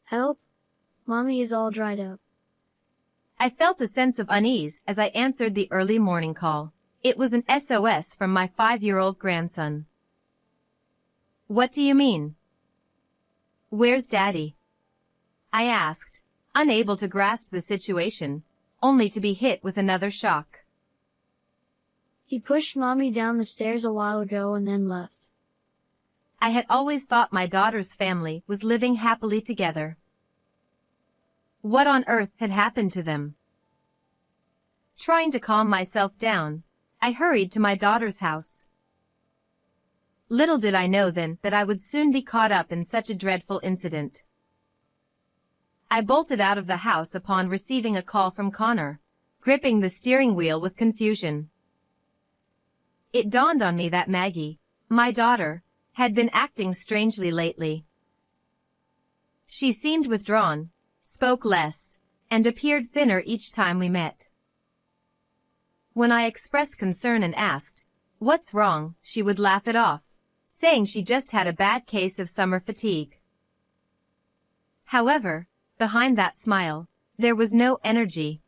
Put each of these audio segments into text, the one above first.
Help! Mommy is all dried up. I felt a sense of unease as I answered the early morning call. It was an SOS from my 5-year-old grandson. What do you mean? Where's Daddy? I asked, unable to grasp the situation, only to be hit with another shock. He pushed Mommy down the stairs a while ago and then left. I had always thought my daughter's family was living happily together. What on earth had happened to them? Trying to calm myself down, I hurried to my daughter's house. Little did I know then that I would soon be caught up in such a dreadful incident. I bolted out of the house upon receiving a call from Connor, gripping the steering wheel with confusion. It dawned on me that Maggie, my daughter, had been acting strangely lately. She seemed withdrawn, spoke less, and appeared thinner each time we met. When I expressed concern and asked, "What's wrong?" she would laugh it off, saying she just had a bad case of summer fatigue. However, behind that smile, there was no energy.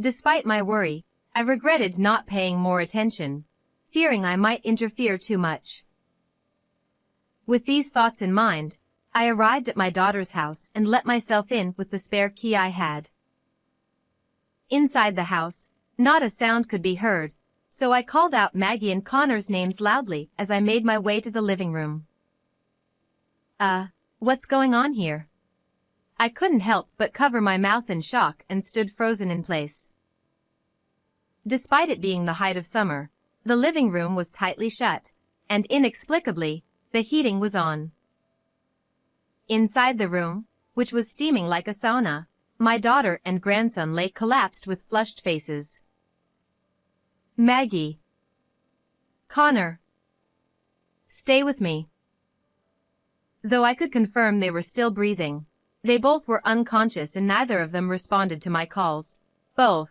Despite my worry, I regretted not paying more attention, fearing I might interfere too much. With these thoughts in mind, I arrived at my daughter's house and let myself in with the spare key I had. Inside the house, not a sound could be heard, so I called out Maggie and Connor's names loudly as I made my way to the living room. What's going on here? I couldn't help but cover my mouth in shock and stood frozen in place. Despite it being the height of summer, the living room was tightly shut, and inexplicably, the heating was on. Inside the room, which was steaming like a sauna, my daughter and grandson lay collapsed with flushed faces. Maggie. Connor. Stay with me. Though I could confirm they were still breathing, they both were unconscious and neither of them responded to my calls. Both.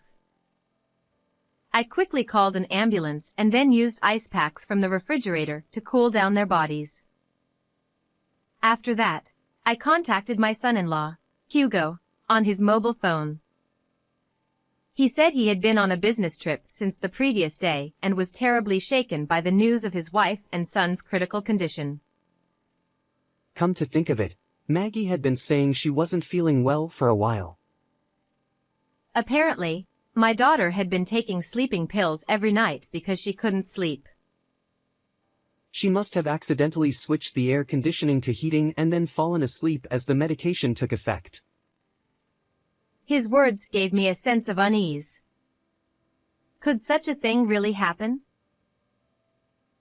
I quickly called an ambulance and then used ice packs from the refrigerator to cool down their bodies. After that, I contacted my son-in-law, Hugo, on his mobile phone. He said he had been on a business trip since the previous day and was terribly shaken by the news of his wife and son's critical condition. Come to think of it, Maggie had been saying she wasn't feeling well for a while. Apparently, my daughter had been taking sleeping pills every night because she couldn't sleep. She must have accidentally switched the air conditioning to heating and then fallen asleep as the medication took effect. His words gave me a sense of unease. Could such a thing really happen?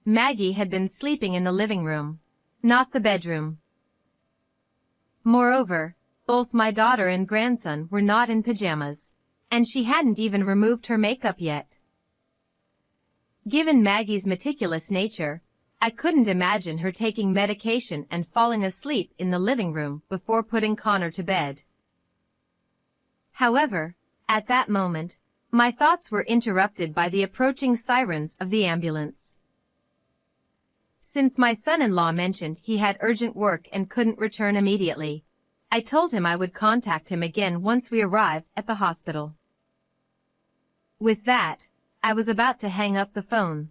Maggie had been sleeping in the living room, not the bedroom. Moreover, both my daughter and grandson were not in pajamas, and she hadn't even removed her makeup yet. Given Maggie's meticulous nature, I couldn't imagine her taking medication and falling asleep in the living room before putting Connor to bed. However, at that moment, my thoughts were interrupted by the approaching sirens of the ambulance. Since my son-in-law mentioned he had urgent work and couldn't return immediately, I told him I would contact him again once we arrived at the hospital. With that, I was about to hang up the phone.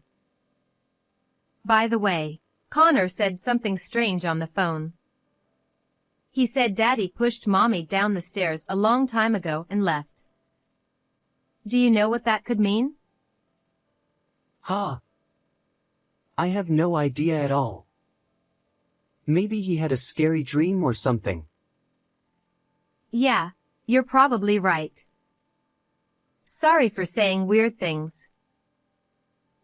By the way, Connor said something strange on the phone. He said Daddy pushed Mommy down the stairs a long time ago and left. Do you know what that could mean? I have no idea at all. Maybe he had a scary dream or something. Yeah, you're probably right. Sorry for saying weird things.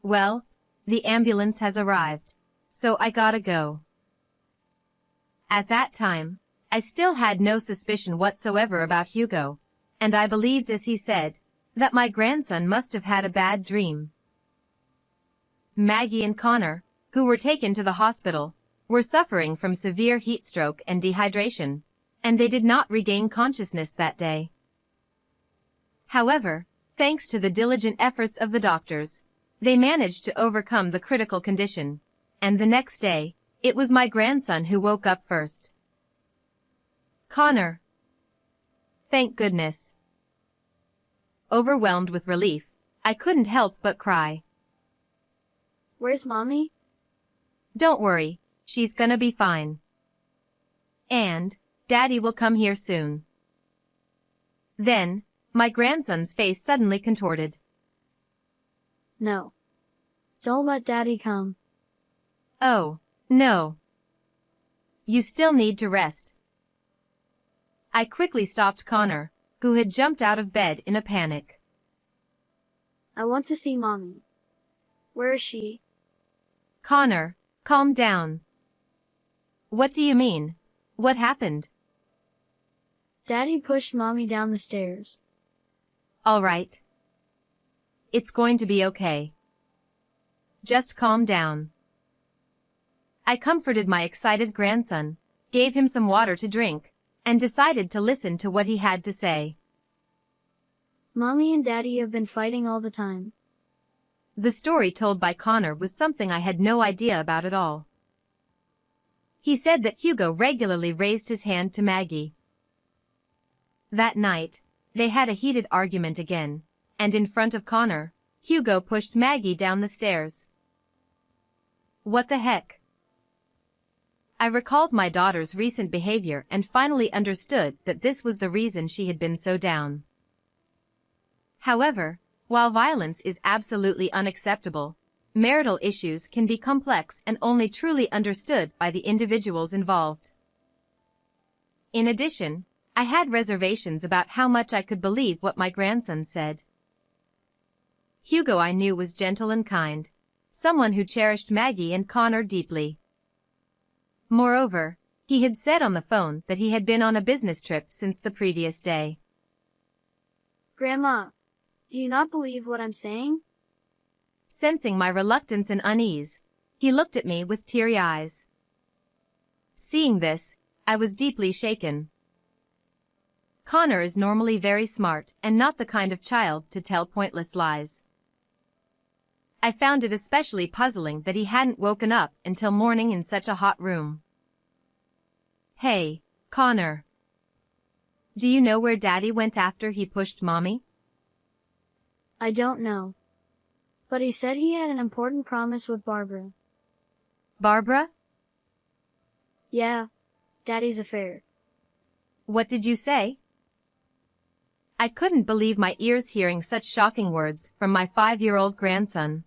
Well, the ambulance has arrived, so I gotta go. At that time, I still had no suspicion whatsoever about Hugo, and I believed as he said, that my grandson must have had a bad dream. Maggie and Connor, who were taken to the hospital, were suffering from severe heat stroke and dehydration, and they did not regain consciousness that day. However, thanks to the diligent efforts of the doctors, they managed to overcome the critical condition, and the next day, it was my grandson who woke up first. Connor. Thank goodness. Overwhelmed with relief, I couldn't help but cry. Where's Mommy? Don't worry, she's gonna be fine. And, Daddy will come here soon. Then, my grandson's face suddenly contorted. No. Don't let Daddy come. Oh, no. You still need to rest. I quickly stopped Connor, who had jumped out of bed in a panic. I want to see Mommy. Where is she? Connor, calm down. What do you mean? What happened? Daddy pushed Mommy down the stairs. All right. It's going to be okay. Just calm down. I comforted my excited grandson, gave him some water to drink, and decided to listen to what he had to say. Mommy and Daddy have been fighting all the time. The story told by Connor was something I had no idea about at all. He said that Hugo regularly raised his hand to Maggie. That night, they had a heated argument again, and in front of Connor, Hugo pushed Maggie down the stairs. What the heck? I recalled my daughter's recent behavior and finally understood that this was the reason she had been so down. However, while violence is absolutely unacceptable, marital issues can be complex and only truly understood by the individuals involved. In addition, I had reservations about how much I could believe what my grandson said. Hugo, I knew, was gentle and kind, someone who cherished Maggie and Connor deeply. Moreover, he had said on the phone that he had been on a business trip since the previous day. Grandma, do you not believe what I'm saying? Sensing my reluctance and unease, he looked at me with teary eyes. Seeing this, I was deeply shaken. Connor is normally very smart and not the kind of child to tell pointless lies. I found it especially puzzling that he hadn't woken up until morning in such a hot room. Hey, Connor. Do you know where Daddy went after he pushed Mommy? I don't know. But he said he had an important promise with Barbara. Barbara? Yeah, Daddy's affair. What did you say? I couldn't believe my ears hearing such shocking words from my 5-year-old grandson.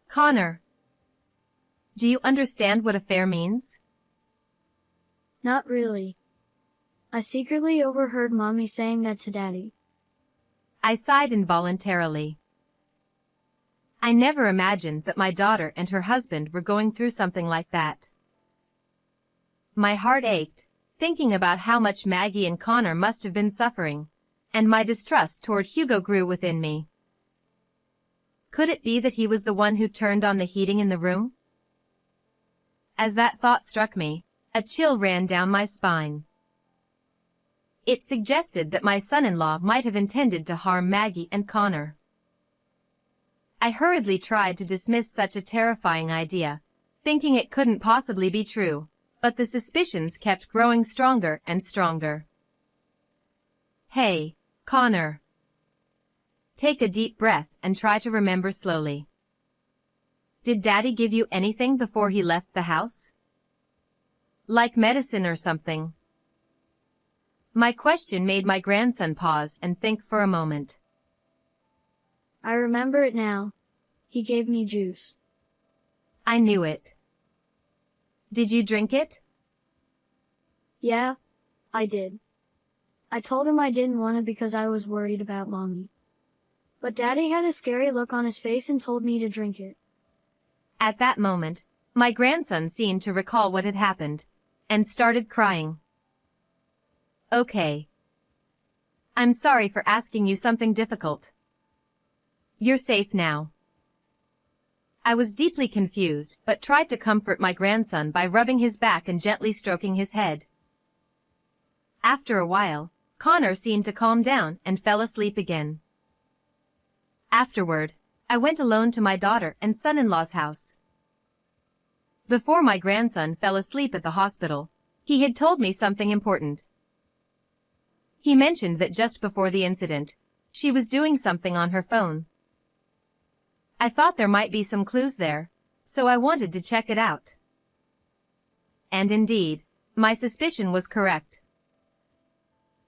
Connor, do you understand what affair means? Not really. I secretly overheard Mommy saying that to Daddy. I sighed involuntarily. I never imagined that my daughter and her husband were going through something like that. My heart ached, thinking about how much Maggie and Connor must have been suffering, and my distrust toward Hugo grew within me. Could it be that he was the one who turned on the heating in the room? As that thought struck me, a chill ran down my spine. It suggested that my son-in-law might have intended to harm Maggie and Connor. I hurriedly tried to dismiss such a terrifying idea, thinking it couldn't possibly be true, but the suspicions kept growing stronger and stronger. Hey, Connor. Take a deep breath and try to remember slowly. Did Daddy give you anything before he left the house? Like medicine or something? My question made my grandson pause and think for a moment. I remember it now. He gave me juice. I knew it. Did you drink it? Yeah, I did. I told him I didn't want it because I was worried about Mommy. But Daddy had a scary look on his face and told me to drink it. At that moment, my grandson seemed to recall what had happened, and started crying. Okay. I'm sorry for asking you something difficult. You're safe now. I was deeply confused, but tried to comfort my grandson by rubbing his back and gently stroking his head. After a while, Connor seemed to calm down and fell asleep again. Afterward, I went alone to my daughter and son-in-law's house. Before my grandson fell asleep at the hospital, He had told me something important. He mentioned that just before the incident, she was doing something on her phone. I thought there might be some clues there, so I wanted to check it out. And indeed, my suspicion was correct.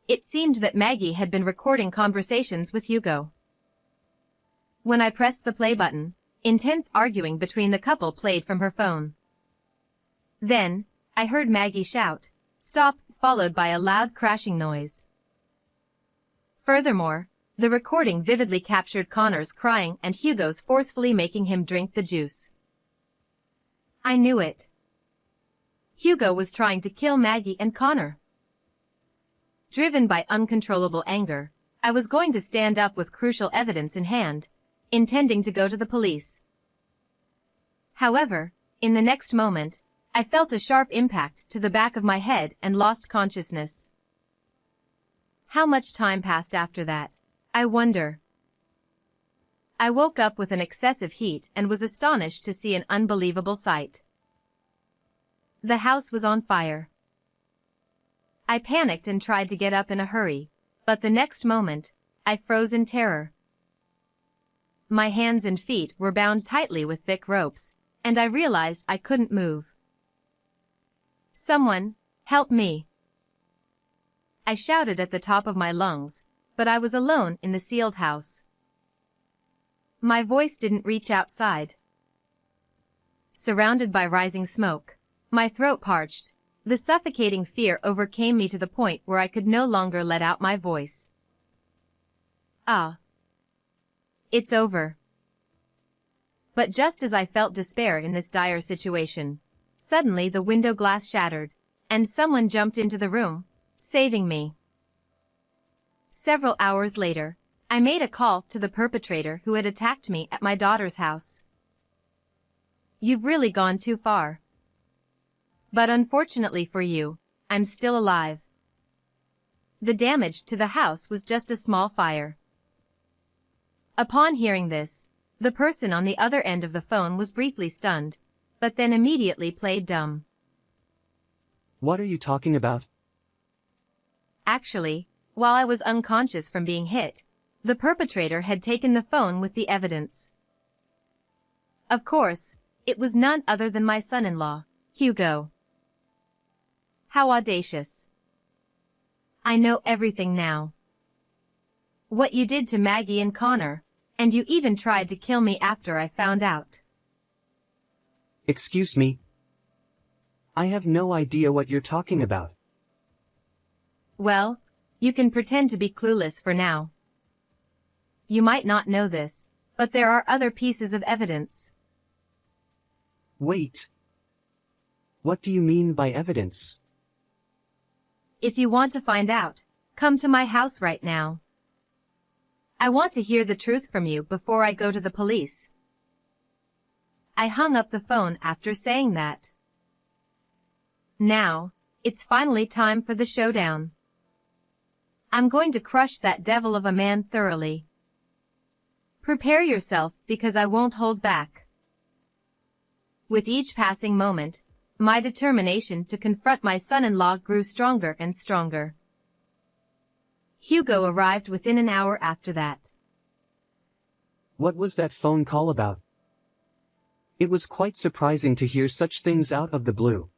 It seemed that Maggie had been recording conversations with Hugo. When I pressed the play button, intense arguing between the couple played from her phone. Then, I heard Maggie shout, "Stop," followed by a loud crashing noise. Furthermore, the recording vividly captured Connor's crying and Hugo's forcefully making him drink the juice. I knew it. Hugo was trying to kill Maggie and Connor. Driven by uncontrollable anger, I was going to stand up with crucial evidence in hand, intending to go to the police. However, in the next moment, I felt a sharp impact to the back of my head and lost consciousness. How much time passed after that, I wonder. I woke up with an excessive heat and was astonished to see an unbelievable sight. The house was on fire. I panicked and tried to get up in a hurry, but the next moment, I froze in terror. My hands and feet were bound tightly with thick ropes, and I realized I couldn't move. "Someone, help me!" I shouted at the top of my lungs, but I was alone in the sealed house. My voice didn't reach outside. Surrounded by rising smoke, my throat parched. The suffocating fear overcame me to the point where I could no longer let out my voice. Ah. It's over. But just as I felt despair in this dire situation, suddenly the window glass shattered, and someone jumped into the room, saving me. Several hours later, I made a call to the perpetrator who had attacked me at my daughter's house. "You've really gone too far. But unfortunately for you, I'm still alive." The damage to the house was just a small fire. Upon hearing this, the person on the other end of the phone was briefly stunned, but then immediately played dumb. What are you talking about? Actually, while I was unconscious from being hit, the perpetrator had taken the phone with the evidence. Of course, it was none other than my son-in-law, Hugo. How audacious. I know everything now. What you did to Maggie and Connor, and you even tried to kill me after I found out. Excuse me. I have no idea what you're talking about. Well, you can pretend to be clueless for now. You might not know this, but there are other pieces of evidence. Wait. What do you mean by evidence? If you want to find out, come to my house right now. I want to hear the truth from you before I go to the police. I hung up the phone after saying that. Now, it's finally time for the showdown. I'm going to crush that devil of a man thoroughly. Prepare yourself because I won't hold back. With each passing moment, my determination to confront my son-in-law grew stronger and stronger. Hugo arrived within an hour after that. What was that phone call about? It was quite surprising to hear such things out of the blue.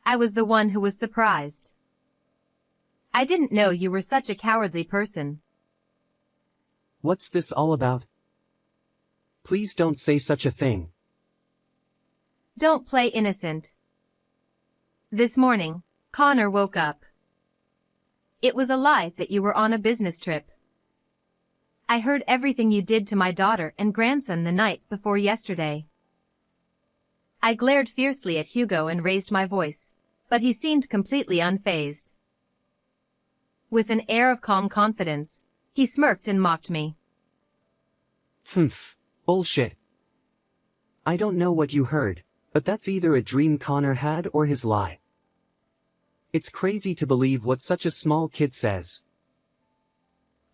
I was the one who was surprised. I didn't know you were such a cowardly person. What's this all about? Please don't say such a thing. Don't play innocent. This morning, Connor woke up. It was a lie that you were on a business trip. I heard everything you did to my daughter and grandson the night before yesterday. I glared fiercely at Hugo and raised my voice, but he seemed completely unfazed. With an air of calm confidence, he smirked and mocked me. Bullshit. I don't know what you heard, but that's either a dream Connor had or his lie. It's crazy to believe what such a small kid says.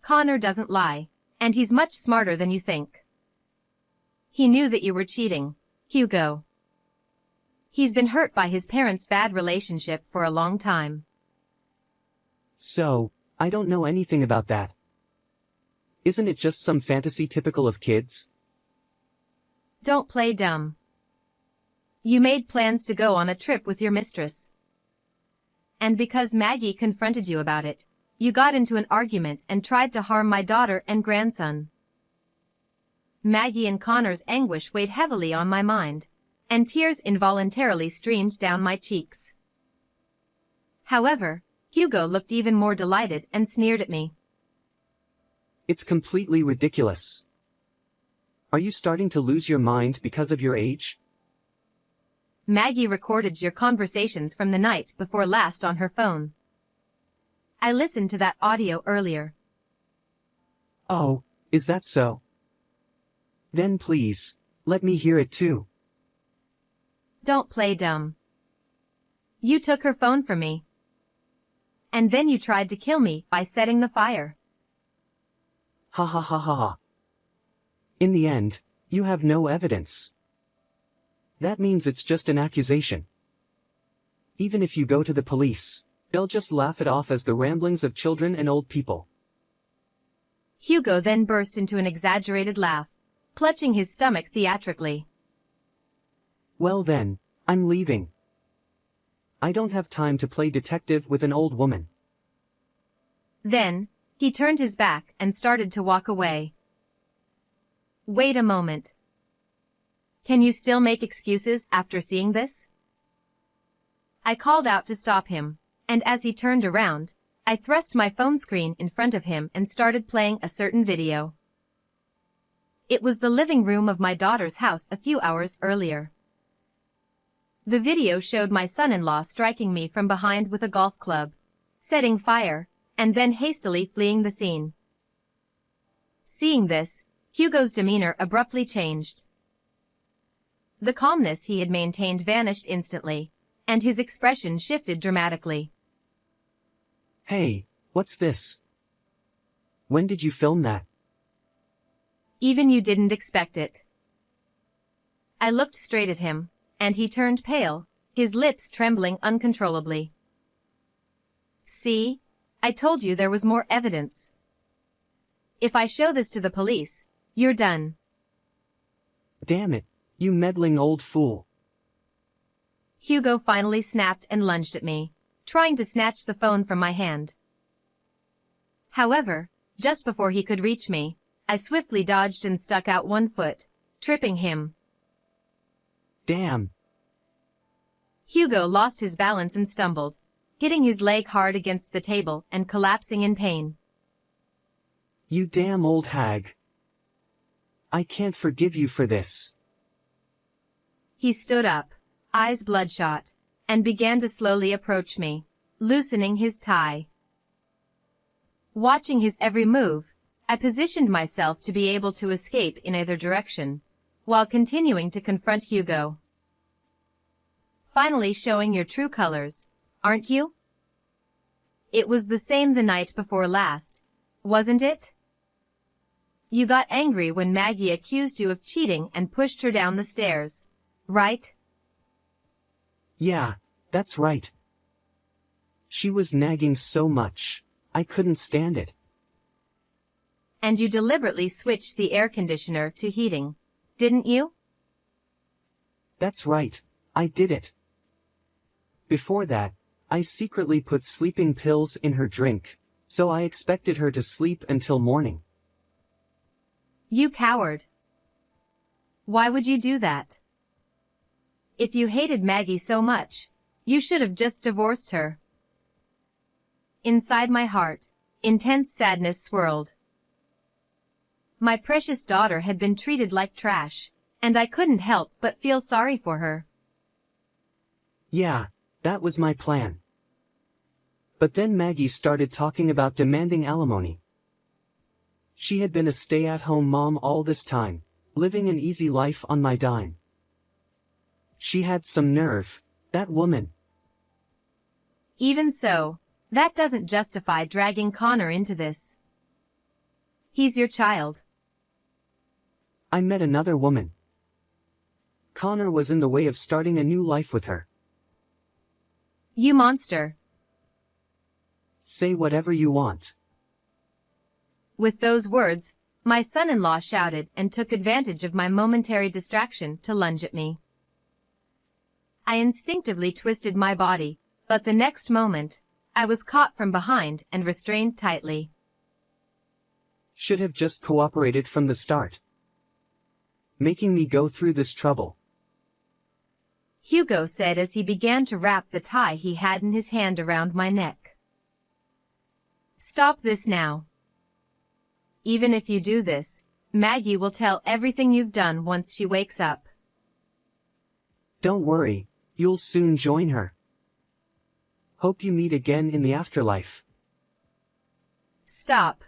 Connor doesn't lie, and he's much smarter than you think. He knew that you were cheating, Hugo. He's been hurt by his parents' bad relationship for a long time. So, I don't know anything about that. Isn't it just some fantasy typical of kids? Don't play dumb. You made plans to go on a trip with your mistress. And because Maggie confronted you about it, you got into an argument and tried to harm my daughter and grandson. Maggie and Connor's anguish weighed heavily on my mind, and tears involuntarily streamed down my cheeks. However, Hugo looked even more delighted and sneered at me. It's completely ridiculous. Are you starting to lose your mind because of your age? Maggie recorded your conversations from the night before last on her phone. I listened to that audio earlier. Oh, is that so? Then please, let me hear it too. Don't play dumb. You took her phone from me. And then you tried to kill me by setting the fire. Ha ha ha ha ha. In the end, you have no evidence. That means it's just an accusation. Even if you go to the police, they'll just laugh it off as the ramblings of children and old people. Hugo then burst into an exaggerated laugh, clutching his stomach theatrically. Well then, I'm leaving. I don't have time to play detective with an old woman. Then, he turned his back and started to walk away. Wait a moment. Can you still make excuses after seeing this? I called out to stop him, and as he turned around, I thrust my phone screen in front of him and started playing a certain video. It was the living room of my daughter's house a few hours earlier. The video showed my son-in-law striking me from behind with a golf club, setting fire, and then hastily fleeing the scene. Seeing this, Hugo's demeanor abruptly changed. The calmness he had maintained vanished instantly, and his expression shifted dramatically. Hey, what's this? When did you film that? Even you didn't expect it. I looked straight at him, and he turned pale, his lips trembling uncontrollably. See? I told you there was more evidence. If I show this to the police, you're done. Damn it, you meddling old fool. Hugo finally snapped and lunged at me, trying to snatch the phone from my hand. However, just before he could reach me, I swiftly dodged and stuck out one foot, tripping him. Damn. Hugo lost his balance and stumbled, hitting his leg hard against the table and collapsing in pain. You damn old hag. I can't forgive you for this. He stood up, eyes bloodshot, and began to slowly approach me, loosening his tie. Watching his every move, I positioned myself to be able to escape in either direction, while continuing to confront Hugo. Finally showing your true colors, aren't you? It was the same the night before last, wasn't it? You got angry when Maggie accused you of cheating and pushed her down the stairs, right? Yeah, that's right. She was nagging so much, I couldn't stand it. And you deliberately switched the air conditioner to heating, didn't you? That's right, I did it. Before that, I secretly put sleeping pills in her drink, so I expected her to sleep until morning. You coward. Why would you do that? If you hated Maggie so much, you should have just divorced her. Inside my heart, intense sadness swirled. My precious daughter had been treated like trash, and I couldn't help but feel sorry for her. Yeah, that was my plan. But then Maggie started talking about demanding alimony. She had been a stay-at-home mom all this time, living an easy life on my dime. She had some nerve, that woman. Even so, that doesn't justify dragging Connor into this. He's your child. I met another woman. Connor was in the way of starting a new life with her. You monster. Say whatever you want. With those words, my son-in-law shouted and took advantage of my momentary distraction to lunge at me. I instinctively twisted my body, but the next moment, I was caught from behind and restrained tightly. Should have just cooperated from the start. Making me go through this trouble. Hugo said as he began to wrap the tie he had in his hand around my neck. Stop this now. Even if you do this, Maggie will tell everything you've done once she wakes up. Don't worry, you'll soon join her. Hope you meet again in the afterlife. Stop.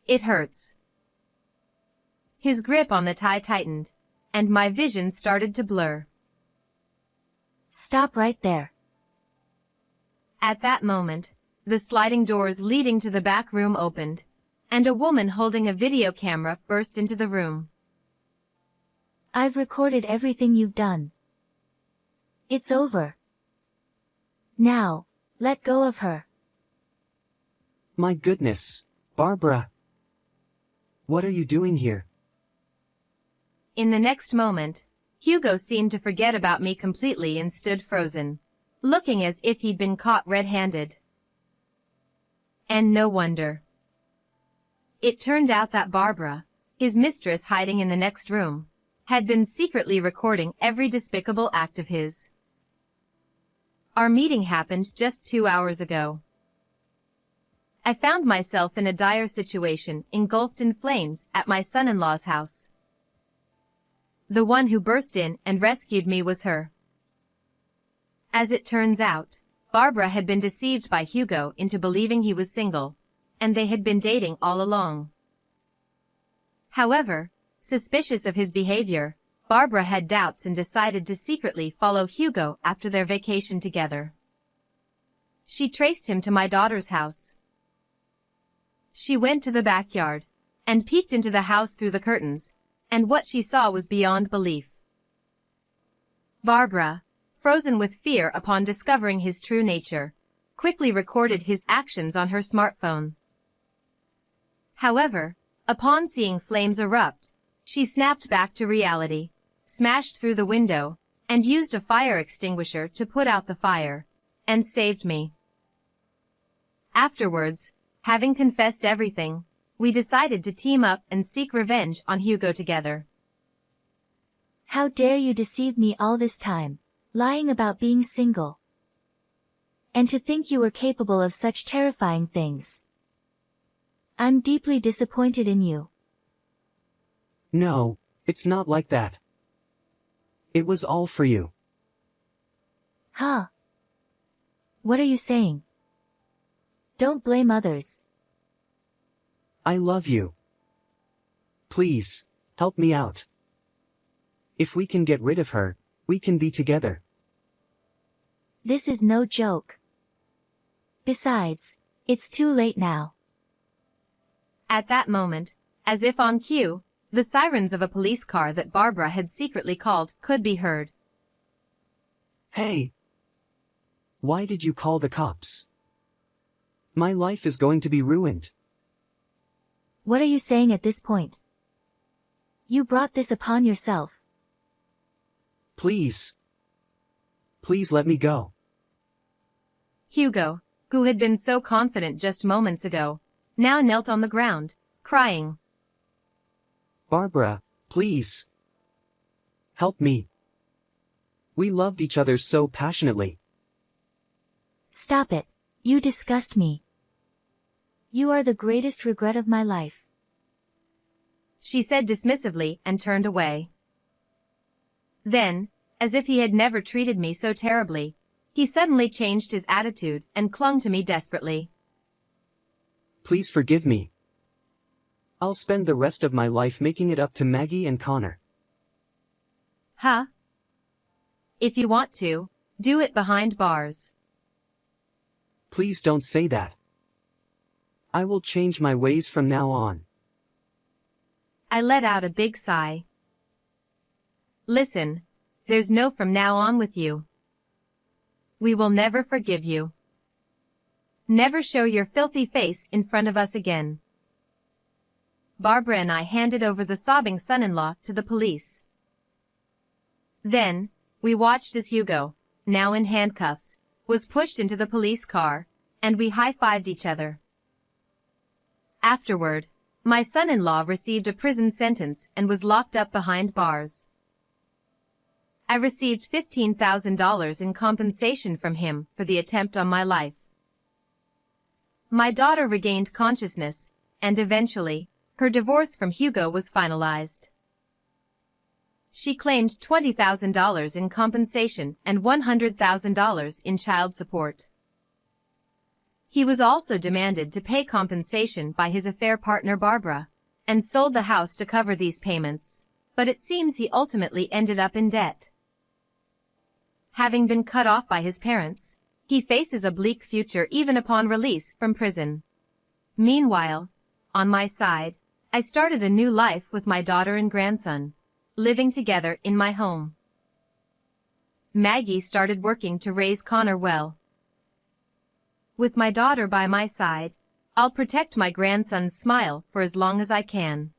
It hurts. His grip on the tie tightened, and my vision started to blur. Stop right there. At that moment, the sliding doors leading to the back room opened, and a woman holding a video camera burst into the room. I've recorded everything you've done. It's over. Now, let go of her. My goodness, Barbara. What are you doing here? In the next moment, Hugo seemed to forget about me completely and stood frozen, looking as if he'd been caught red-handed. And no wonder. It turned out that Barbara, his mistress hiding in the next room, had been secretly recording every despicable act of his. Our meeting happened just 2 hours ago. I found myself in a dire situation, engulfed in flames at my son-in-law's house. The one who burst in and rescued me was her. As it turns out, Barbara had been deceived by Hugo into believing he was single, and they had been dating all along. However, suspicious of his behavior, Barbara had doubts and decided to secretly follow Hugo after their vacation together. She traced him to my daughter's house. She went to the backyard and peeked into the house through the curtains, and what she saw was beyond belief. Barbara, frozen with fear upon discovering his true nature, quickly recorded his actions on her smartphone. However, upon seeing flames erupt, she snapped back to reality, smashed through the window, and used a fire extinguisher to put out the fire, and saved me. Afterwards, having confessed everything, we decided to team up and seek revenge on Hugo together. How dare you deceive me all this time, lying about being single. And to think you were capable of such terrifying things. I'm deeply disappointed in you. No, it's not like that. It was all for you. Huh? What are you saying? Don't blame others. I love you. Please, help me out. If we can get rid of her, we can be together. This is no joke. Besides, it's too late now. At that moment, as if on cue, the sirens of a police car that Barbara had secretly called could be heard. Hey! Why did you call the cops? My life is going to be ruined. What are you saying at this point? You brought this upon yourself. Please. Please let me go. Hugo, who had been so confident just moments ago, now knelt on the ground, crying. Barbara, please. Help me. We loved each other so passionately. Stop it. You disgust me. You are the greatest regret of my life. She said dismissively and turned away. Then, as if he had never treated me so terribly, he suddenly changed his attitude and clung to me desperately. Please forgive me. I'll spend the rest of my life making it up to Maggie and Connor. Huh? If you want to, do it behind bars. Please don't say that. I will change my ways from now on. I let out a big sigh. Listen, there's no from now on with you. We will never forgive you. Never show your filthy face in front of us again. Barbara and I handed over the sobbing son-in-law to the police. Then, we watched as Hugo, now in handcuffs, was pushed into the police car, and we high-fived each other. Afterward, my son-in-law received a prison sentence and was locked up behind bars. I received $15,000 in compensation from him for the attempt on my life. My daughter regained consciousness, and eventually, her divorce from Hugo was finalized. She claimed $20,000 in compensation and $100,000 in child support. He was also demanded to pay compensation by his affair partner Barbara, and sold the house to cover these payments, but it seems he ultimately ended up in debt. Having been cut off by his parents, he faces a bleak future even upon release from prison. Meanwhile, on my side, I started a new life with my daughter and grandson, living together in my home. Maggie started working to raise Connor well. With my daughter by my side, I'll protect my grandson's smile for as long as I can.